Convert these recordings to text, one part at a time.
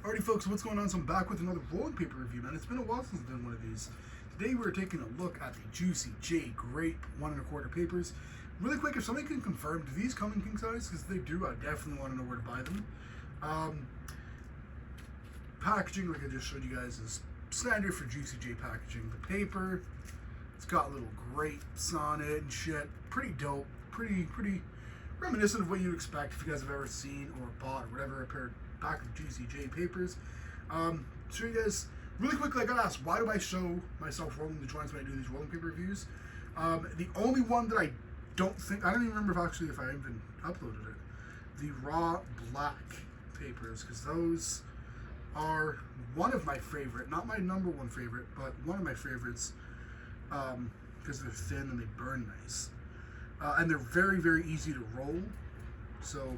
Alrighty folks, what's going on? So I'm back with another rolling paper review, man. It's been a while since I've done one of these. Today we're taking a look at the Juicy J Grape 1 1/4 papers. Really quick, if somebody can confirm, do these come in king size? Because they do, I definitely want to know where to buy them. Packaging, like I just showed you guys, is standard for Juicy J packaging. The paper, it's got little grapes on it and shit. Pretty dope. Pretty reminiscent of what you'd expect if you guys have ever seen or bought or whatever a pack of Juicy J papers. Show you guys really quickly. I gotta ask, why do I show myself rolling the joints when I do these rolling paper reviews? The only one that I don't even remember if I even uploaded it. The raw black papers, because those are one of my favorite, not my number one favorite, but one of my favorites, because they're thin and they burn nice. And they're very easy to roll. So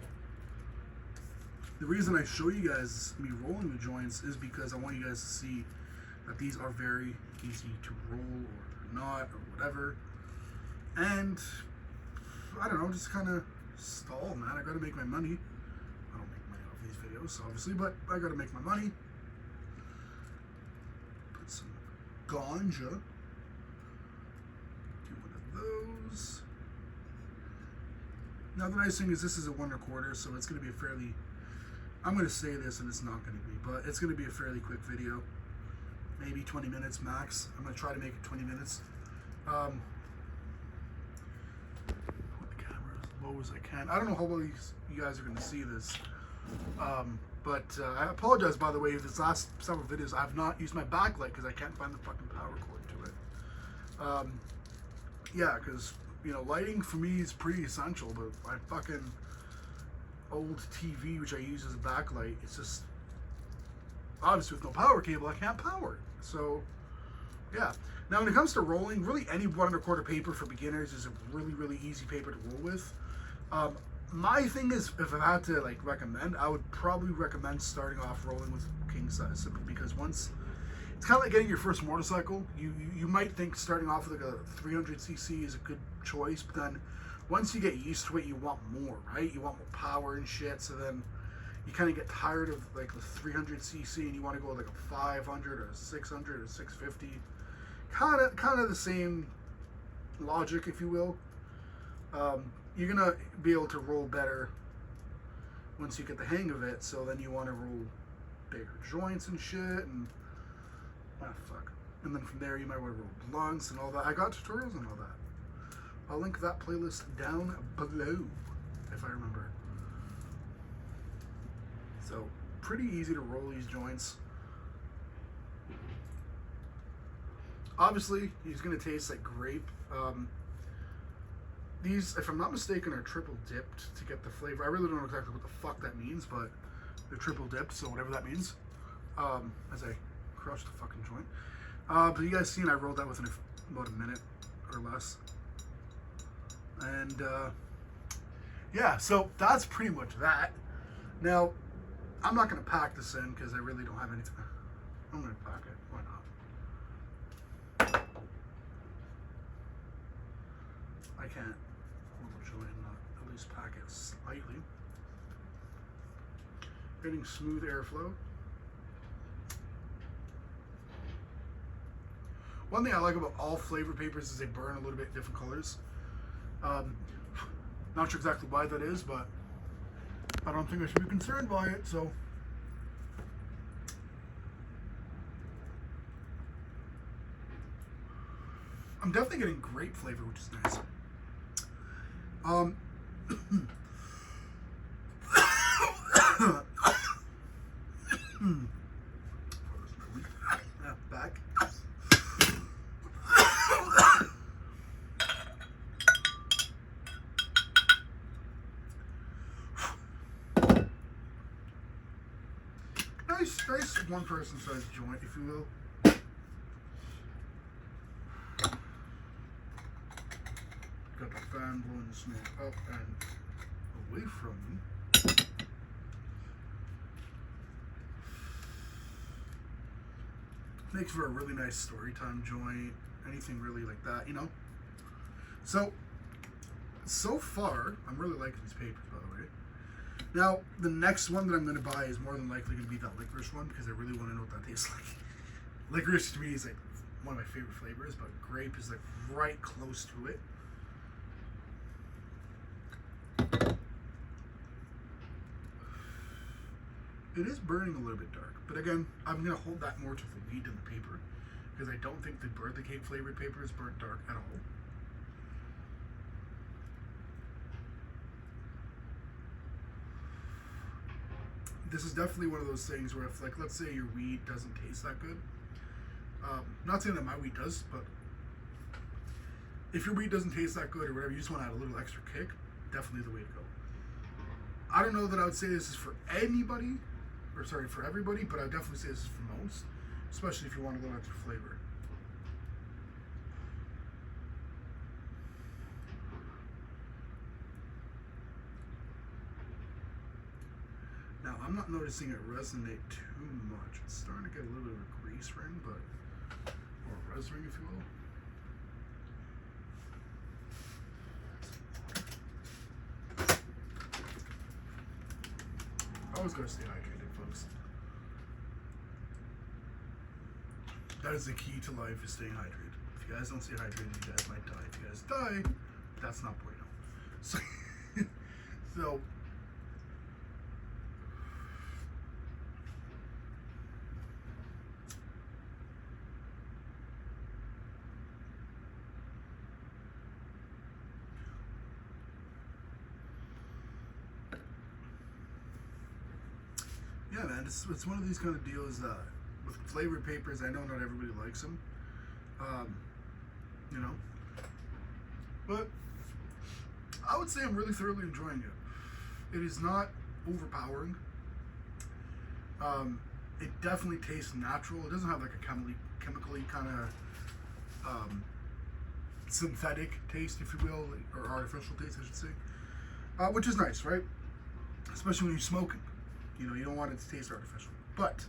the reason I show you guys me rolling the joints is because I want you guys to see that these are very easy to roll or not or whatever. And I don't know, just kind of stall, man. I gotta make my money. I don't make money off these videos, obviously, but I gotta make my money. Put some ganja. Do one of those. Now the nice thing is this is a 1 1/4, so it's gonna be a fairly, I'm gonna say this and it's not gonna be, but it's gonna be a fairly quick video. Maybe 20 minutes max. I'm gonna try to make it 20 minutes. Put the camera as low as I can. I don't know how well you guys are gonna see this. But I apologize, by the way, if this last several videos I have not used my backlight because I can't find the fucking power cord to it. Yeah, because, you know, lighting for me is pretty essential, but my fucking old TV, which I use as a backlight, it's just, obviously with no power cable, I can't power it. So, yeah. Now, when it comes to rolling, really any 1 1/4 paper for beginners is a really easy paper to roll with. My thing is, if I had to like recommend, I would probably recommend starting off rolling with king size, simply because once, it's kind of like getting your first motorcycle. You might think starting off with like a 300cc is a good choice, but then once you get used to it, you want more, right? You want more power and shit, so then you kind of get tired of like the 300cc and you want to go with like a 500 or a 600 or 650. Kind of the same logic, if you will. You're gonna be able to roll better once you get the hang of it, so then you want to roll bigger joints and shit, and and then from there you might want to roll blunts and all that. I got tutorials on all that. I'll link that playlist down below if I remember. So pretty easy to roll these joints. Obviously he's gonna taste like grape. These, if I'm not mistaken, are triple dipped to get the flavor. I really don't know exactly what the fuck that means, but they're triple dipped, so whatever that means. As I crush the fucking joint. But you guys seen I rolled that within about a minute or less. And yeah, so that's pretty much that. Now, I'm not gonna pack this in because I really don't have any time. I'm gonna pack it, why not? I can't at least pack it slightly. Getting smooth airflow. One thing I like about all flavor papers is they burn a little bit different colors. Not sure exactly why that is, but I don't think I should be concerned by it, so. I'm definitely getting grape flavor, which is nice. Back. Nice one person size joint, if you will. Got the fan blowing the smoke up and away from me. Makes for a really nice story time joint. Anything really like that, you know? So far, I'm really liking these papers, by the way. Now, the next one that I'm going to buy is more than likely going to be that licorice one because I really want to know what that tastes like. Licorice to me is like one of my favorite flavors, but grape is like right close to it. It is burning a little bit dark, but again, I'm going to hold that more to the wheat and the paper because I don't think the birthday cake flavored paper is burnt dark at all. This is definitely one of those things where if, like, let's say your weed doesn't taste that good. Not saying that my weed does, but if your weed doesn't taste that good or whatever, you just want to add a little extra kick, definitely the way to go. I don't know that I would say this is for anybody, or sorry, for everybody, but I would definitely say this is for most, especially if you want a little extra flavor. Now, I'm not noticing it resonate too much. It's starting to get a little bit of a grease ring, but, or a res ring, if you will. Always gotta stay hydrated, folks. That is the key to life, is staying hydrated. If you guys don't stay hydrated, you guys might die. If you guys die, that's not bueno. So, so yeah, man, it's one of these kind of deals with flavored papers. I know not everybody likes them, you know, but I would say I'm really thoroughly enjoying it. It is not overpowering. It definitely tastes natural. It doesn't have like a chemically kind of synthetic taste, if you will, or artificial taste, I should say, which is nice, right? Especially when you're smoking. You know, you don't want it to taste artificial. But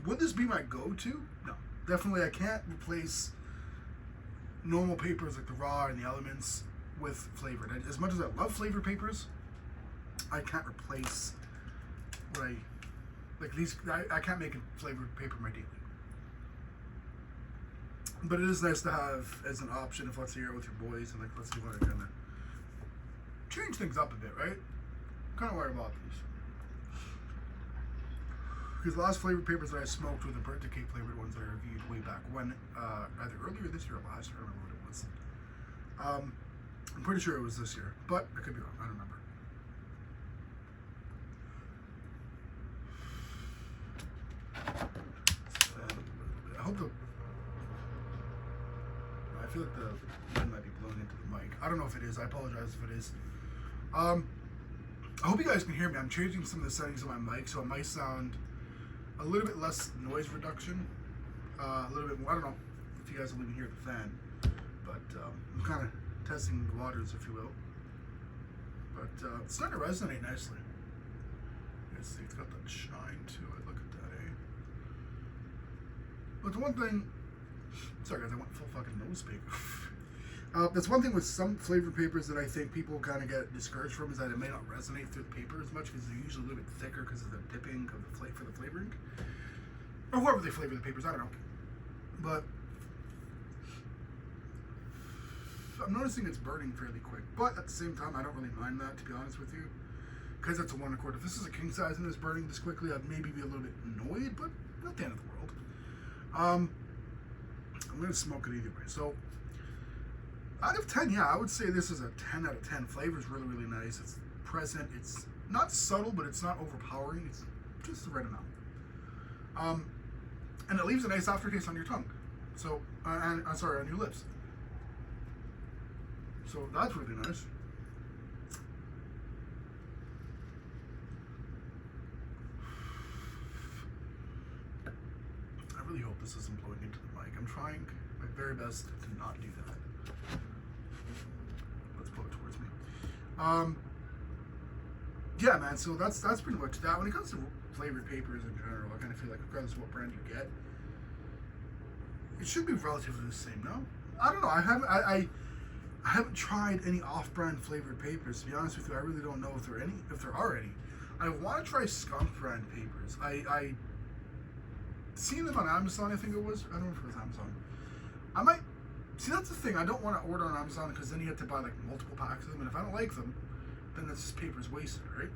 would this be my go-to? No, definitely. I can't replace normal papers like the raw and the elements with flavored. As much as I love flavored papers, I can't replace what I like. These I can't make a flavored paper my daily. But it is nice to have as an option if let's say you're out with your boys and like let's say you want to kind of change things up a bit, right? Kind of worried about these. Because the last flavored papers that I smoked were the birthday cake flavored ones that I reviewed way back when, either earlier this year or last year, I don't remember what it was. I'm pretty sure it was this year, but I could be wrong, I don't remember. I hope I feel like the wind might be blowing into the mic. I don't know if it is, I apologize if it is. I hope you guys can hear me. I'm changing some of the settings on my mic, so it might sound a little bit less noise reduction, a little bit more. I don't know if you guys will even hear the fan, but I'm kind of testing the waters, if you will. But it's starting to resonate nicely. You guys see, it's got that shine to it. Look at that, eh? But the one thing, sorry guys, I went full fucking nose pick. That's one thing with some flavored papers that I think people kind of get discouraged from, is that it may not resonate through the paper as much because they're usually a little bit thicker because of the dipping of the for the flavoring, or whoever they flavor the papers. I don't know, but I'm noticing it's burning fairly quick. But at the same time, I don't really mind that, to be honest with you, because it's a 1 1/4. If this is a king size and it's burning this quickly, I'd maybe be a little bit annoyed, but not the end of the world. I'm gonna smoke it either way. So, out of 10, yeah, I would say this is a 10 out of 10. Flavor's really, really nice. It's present. It's not subtle, but it's not overpowering. It's just the right amount. And it leaves a nice aftertaste on your tongue. So, and sorry, on your lips. So that's really nice. I really hope this isn't blowing into the mic. I'm trying my very best to not do that. Let's blow it towards me. Yeah, man. So that's pretty much that. When it comes to flavored papers in general, I kind of feel like regardless of what brand you get, it should be relatively the same. No, I don't know. I I haven't tried any off-brand flavored papers. To be honest with you, I really don't know if there are any. I want to try skunk brand papers. I seen them on Amazon. I think it was. I don't know if it was Amazon. I might see. That's the thing. I don't want to order on Amazon because then you have to buy like multiple packs of them, and if I don't like them, then that's just paper's wasted, right?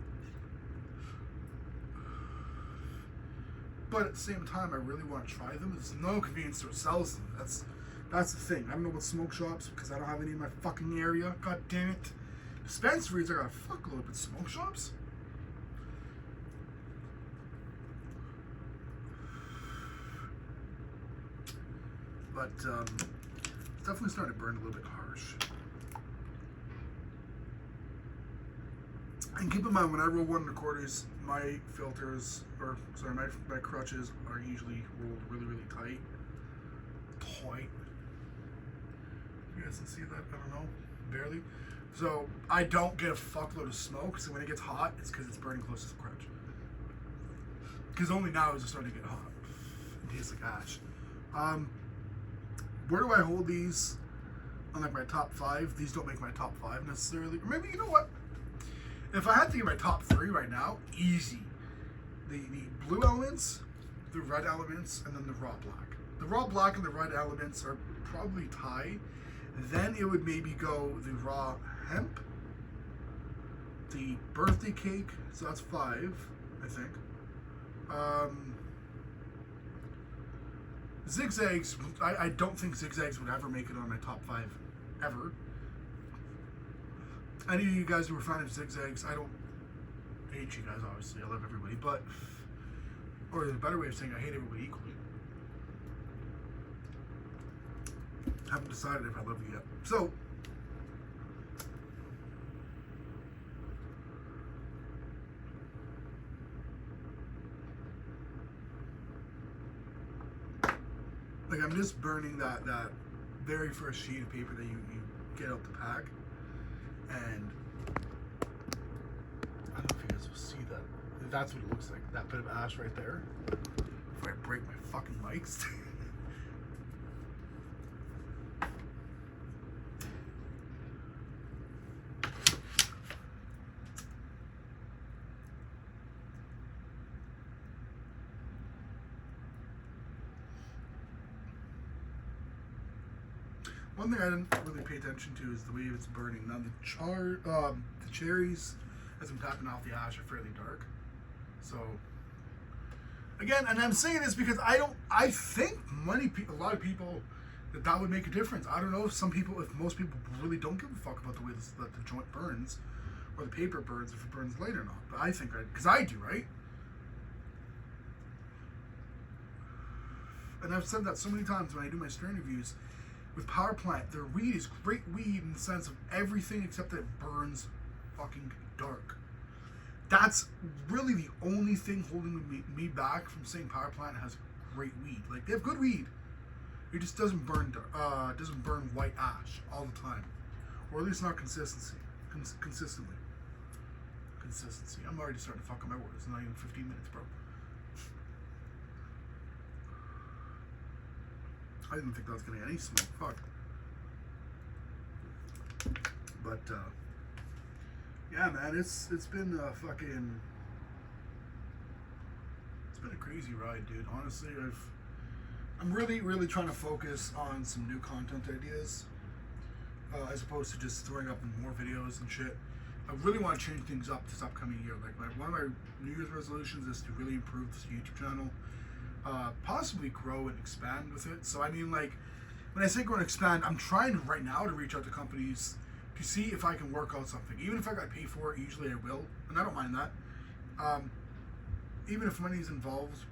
But at the same time, I really want to try them. There's no convenience store sells them. That's the thing. I don't know about smoke shops because I don't have any in my fucking area. God damn it. Dispensaries, I got a fuckload, but smoke shops? But it's definitely starting to burn a little bit harsh. And keep in mind, when I roll 1 1/4, my filters, or sorry, my crutches are usually rolled really, really tight. You guys can see that? I don't know, barely. So I don't get a fuckload of smoke. So when it gets hot, it's because it's burning close to the crutch. Because only now is it starting to get hot. It tastes like ash. Where do I hold these on like my top 5? These don't make my top 5 necessarily. Or maybe, you know what? If I had to get my top 3 right now, easy. The blue elements, the red elements, and then the raw black. The raw black and the red elements are probably tied. Then it would maybe go the raw hemp, the birthday cake, so that's 5, I think. Zigzags, I don't think zigzags would ever make it on my top 5, ever. Any of you guys who are fan of zigzags, I don't hate you guys, obviously, I love everybody, but, or the better way of saying I hate everybody equally. Haven't decided if I love you yet. So, like I'm just burning that very first sheet of paper that you get out the pack, and I don't know if you guys will see that. That's what it looks like. That bit of ash right there. Before I break my fucking mics. One thing I didn't really pay attention to is the way it's burning. Now the cherries, as I'm tapping off the ash, are fairly dark. So again, and I'm saying this because I think a lot of people that would make a difference. I don't know if most people really don't give a fuck about the way that the joint burns or the paper burns, if it burns light or not. But I think because I do, right? And I've said that so many times when I do my strain reviews. With Power Plant, their weed is great weed in the sense of everything except that it burns fucking dark. That's really the only thing holding me back from saying Power Plant has great weed. Like, they have good weed. It just doesn't burn white ash all the time. Or at least not consistently. Consistency. I'm already starting to fuck up my words. It's not even 15 minutes, bro. I didn't think that was gonna get any smoke. Fuck. But yeah, man, it's been a fucking. It's been a crazy ride, dude. Honestly, I'm really trying to focus on some new content ideas, as opposed to just throwing up more videos and shit. I really want to change things up this upcoming year. Like one of my New Year's resolutions is to really improve this YouTube channel. Possibly grow and expand with it. So I mean, like, when I say grow and expand, I'm trying right now to reach out to companies to see if I can work out something. Even if I got to pay for it, usually I will, and I don't mind that. Even if money is involved,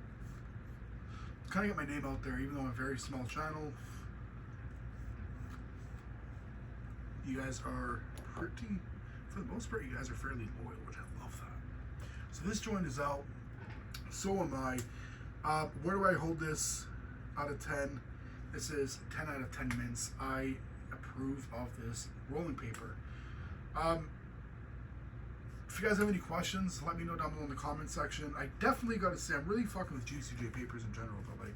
kind of get my name out there. Even though I'm a very small channel, you guys are pretty, for the most part, you guys are fairly loyal, which I love that. So this joint is out. So am I. Where do I hold this out of 10? This is 10 out of 10 mints. I approve of this rolling paper. If you guys have any questions, let me know down below in the comment section. I definitely got to say, I'm really fucking with GCJ papers in general, though. Like,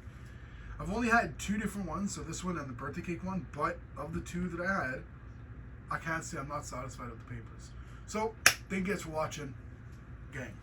I've only had 2 different ones, so this one and the birthday cake one, but of the 2 that I had, I can't say I'm not satisfied with the papers. So, thank you guys for watching. Gang.